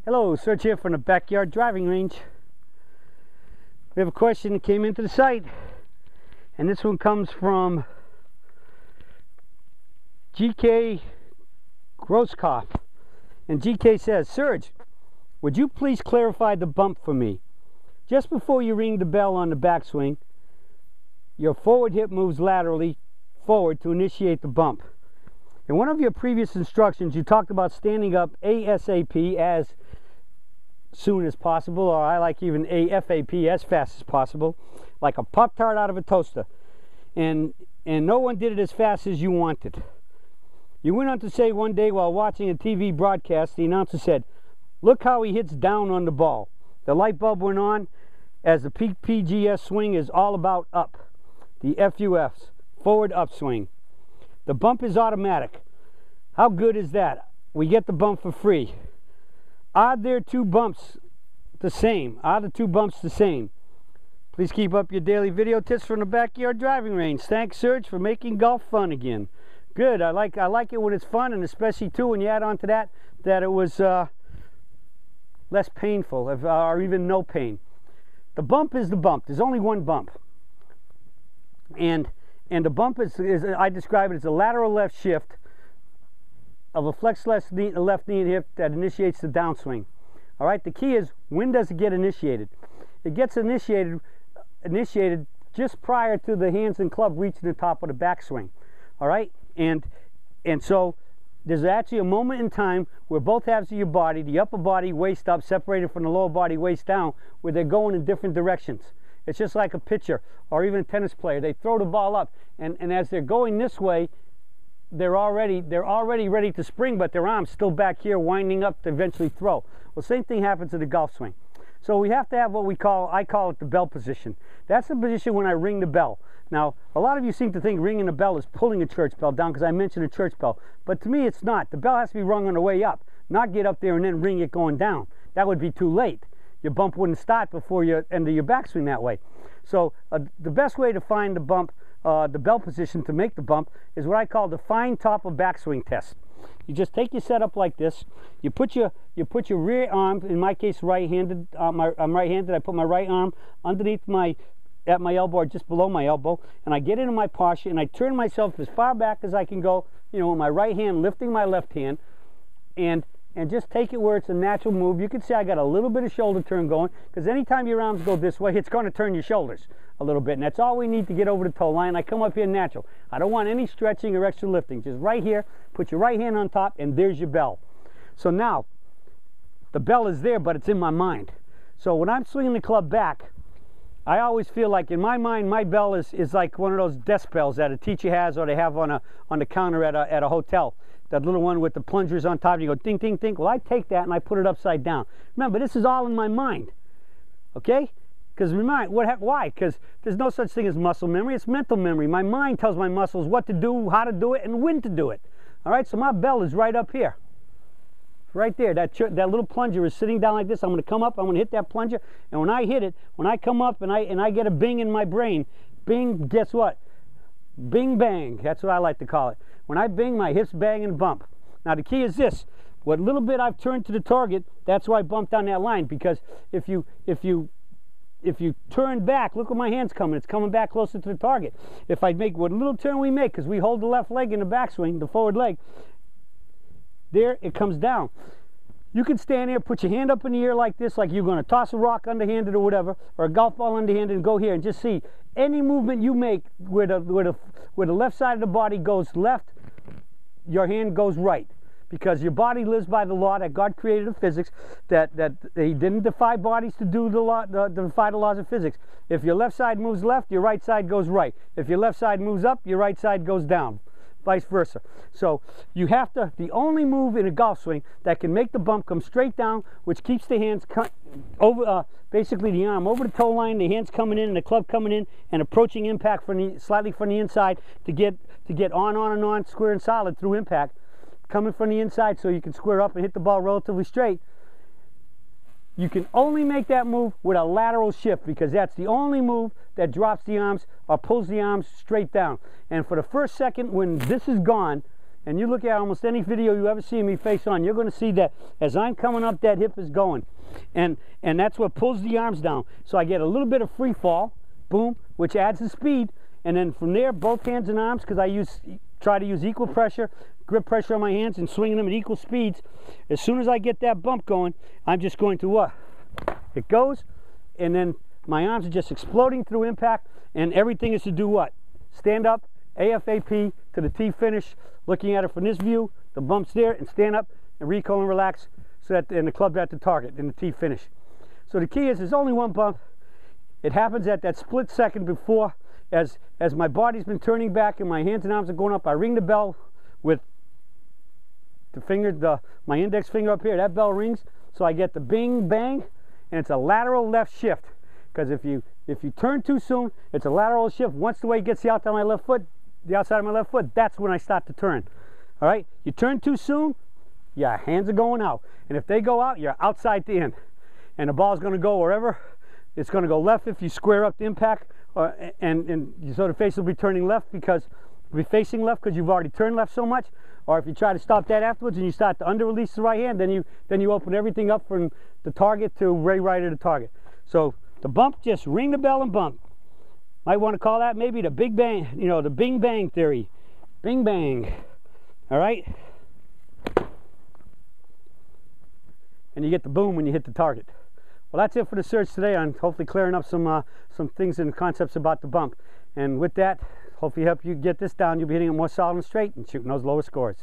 Hello, Serge here from the Backyard Driving Range. We have a question that came into the site, and this one comes from GK Groskopf. And GK says, Serge, would you please clarify the bump for me? Just before you ring the bell on the backswing, your forward hip moves laterally forward to initiate the bump. In one of your previous instructions, you talked about standing up ASAP, as soon as possible, or I like even AFAP, as fast as possible, like a Pop-Tart out of a toaster. And no one did it as fast as you wanted. You went on to say one day while watching a TV broadcast, the announcer said, look how he hits down on the ball. The light bulb went on, as the PGS swing is all about up. The FUFs, forward upswing. The bump is automatic. How good is that? We get the bump for free. Are there two bumps the same? Are the two bumps the same? Please keep up your daily video tips from the Backyard Driving Range. Thanks, Serge, for making golf fun again. Good. I like it when it's fun, and especially too when you add on to that it was less painful, or even no pain. The bump is the bump. There's only one bump, and the bump is I describe it as a lateral left shift of a flex left knee and hip that initiates the downswing. All right. The key is, when does it get initiated? It gets initiated just prior to the hands and club reaching the top of the backswing. All right. And so there's actually a moment in time where both halves of your body, the upper body waist up, separated from the lower body waist down, where they're going in different directions. It's just like a pitcher or even a tennis player. They throw the ball up, and as they're going this way, they're already ready to spring, but their arm's still back here winding up to eventually throw. Well, same thing happens in the golf swing. So we have to have what I call it the bell position. That's the position when I ring the bell. Now, a lot of you seem to think ringing a bell is pulling a church bell down, because I mentioned a church bell. But to me, it's not. The bell has to be rung on the way up, not get up there and then ring it going down. That would be too late. Your bump wouldn't start before you end your backswing that way. So the best way to find the bump, the bell position to make the bump, is what I call the fine top of backswing test. You just take your setup like this. You put your rear arm, in my case right-handed, I'm right-handed, I put my right arm underneath at my elbow, or just below my elbow, and I get into my posture, and I turn myself as far back as I can go, with my right hand lifting my left hand, and just take it where it's a natural move. You can see I got a little bit of shoulder turn going, because anytime your arms go this way, it's going to turn your shoulders a little bit, and that's all we need to get over the toe line. I come up here natural. I don't want any stretching or extra lifting. Just right here, put your right hand on top, and there's your bell. So now, the bell is there, but it's in my mind. So when I'm swinging the club back, I always feel like, in my mind, my bell is like one of those desk bells that a teacher has, or they have on the counter at a hotel. That little one with the plungers on top. You go ding, ding, ding. Well, I take that and I put it upside down. Remember, this is all in my mind. Okay? Because why? Because there's no such thing as muscle memory. It's mental memory. My mind tells my muscles what to do, how to do it, and when to do it. All right? So my bell is right up here. Right there. That little plunger is sitting down like this. I'm going to come up. I'm going to hit that plunger. And when I hit it, when I come up and I get a bing in my brain, bing, guess what? Bing, bang. That's what I like to call it. When I bing, my hips bang and bump. Now the key is this: what little bit I've turned to the target, that's why I bumped down that line. Because if you turn back, look where my hand's coming. It's coming back closer to the target. If I make what little turn we make, because we hold the left leg in the backswing, the forward leg, there it comes down. You can stand there, put your hand up in the air like this, like you're going to toss a rock underhanded or whatever, or a golf ball underhanded, and go here and just see any movement you make where the left side of the body goes left, your hand goes right. Because your body lives by the law that God created of physics, that He didn't defy bodies to do defy the laws of physics. If your left side moves left, your right side goes right. If your left side moves up, your right side goes down. Vice versa. So you have to, the only move in a golf swing that can make the bump come straight down, which keeps the hands over, basically the arm over the toe line, the hands coming in and the club coming in and approaching impact slightly from the inside to get on and on, square and solid through impact, coming from the inside so you can square up and hit the ball relatively straight. You can only make that move with a lateral shift, because that's the only move that drops the arms or pulls the arms straight down. And for the first second, when this is gone and you look at almost any video you ever see me face on, you're going to see that as I'm coming up, that hip is going. And that's what pulls the arms down. So I get a little bit of free fall, boom, which adds the speed. And then from there, both hands and arms, because I try to use equal pressure, grip pressure on my hands and swinging them at equal speeds. As soon as I get that bump going, I'm just going to what? It goes, and then my arms are just exploding through impact, and everything is to do what? Stand up, AFAP to the T finish, looking at it from this view, the bump's there, and stand up and recoil and relax, so that and the club at the target in the T finish. So the key is there's only one bump. It happens at that split second before, as my body's been turning back and my hands and arms are going up. I ring the bell with the finger, my index finger up here. That bell rings, so I get the bing bang, and it's a lateral left shift. Because if you turn too soon, it's a lateral shift. Once the weight gets the outside of my left foot, that's when I start to turn. All right, you turn too soon, your hands are going out, and if they go out, you're outside the in, and the ball's going to go wherever. It's going to go left if you square up the impact, and you sort of face will be turning left because you'll be facing left because you've already turned left so much. Or if you try to stop that afterwards and you start to under release the right hand, then you open everything up from the target to right of the target. So the bump, just ring the bell and bump. Might want to call that maybe the big bang, you know, the bing bang theory. Bing bang. All right? And you get the boom when you hit the target. Well, that's it for the Surge today on hopefully clearing up some things and concepts about the bump. And with that, hopefully help you get this down. You'll be hitting it more solid and straight and shooting those lower scores.